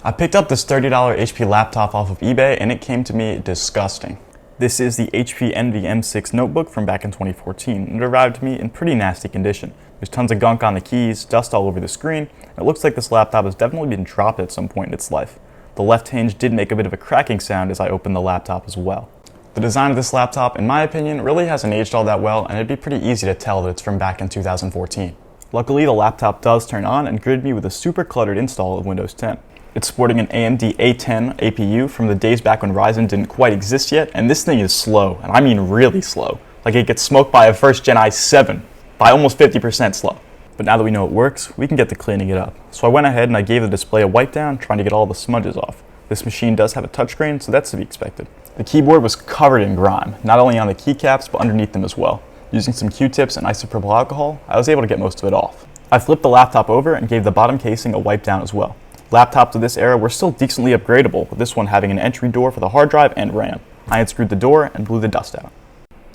I picked up this $30 HP laptop off of eBay and it came to me disgusting. This is the HP Envy M6 notebook from back in 2014 and it arrived to me in pretty nasty condition. There's tons of gunk on the keys, dust all over the screen, and it looks like this laptop has definitely been dropped at some point in its life. The left hinge did make a bit of a cracking sound as I opened the laptop as well. The design of this laptop, in my opinion, really hasn't aged all that well, and it'd be pretty easy to tell that it's from back in 2014. Luckily, the laptop does turn on and greeted me with a super cluttered install of Windows 10. It's sporting an AMD A10 APU from the days back when Ryzen didn't quite exist yet, and this thing is slow, and I mean really slow. Like it gets smoked by a first gen i7, by almost 50% slow. But now that we know it works, we can get to cleaning it up. So I went ahead and I gave the display a wipe down, trying to get all the smudges off. This machine does have a touchscreen, so that's to be expected. The keyboard was covered in grime, not only on the keycaps, but underneath them as well. Using some Q-tips and isopropyl alcohol, I was able to get most of it off. I flipped the laptop over and gave the bottom casing a wipe down as well. Laptops of this era were still decently upgradable, with this one having an entry door for the hard drive and RAM. I unscrewed the door and blew the dust out.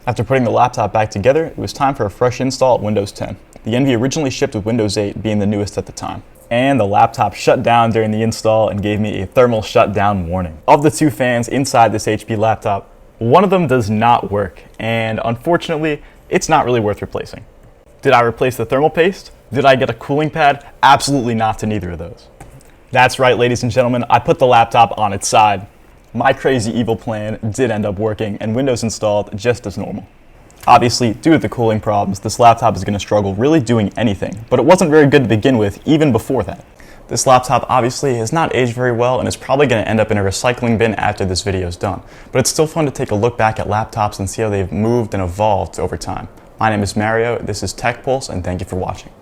After putting the laptop back together, it was time for a fresh install of Windows 10. The Envy originally shipped with Windows 8 being the newest at the time. And the laptop shut down during the install and gave me a thermal shutdown warning. Of the two fans inside this HP laptop, one of them does not work, and unfortunately, it's not really worth replacing. Did I replace the thermal paste? Did I get a cooling pad? Absolutely not to neither of those. That's right, ladies and gentlemen, I put the laptop on its side. My crazy evil plan did end up working, and Windows installed just as normal. Obviously, due to the cooling problems, this laptop is going to struggle really doing anything, but it wasn't very good to begin with, even before that. This laptop obviously has not aged very well and is probably going to end up in a recycling bin after this video is done, but it's still fun to take a look back at laptops and see how they've moved and evolved over time. My name is Mario, this is Tech Pulse, and thank you for watching.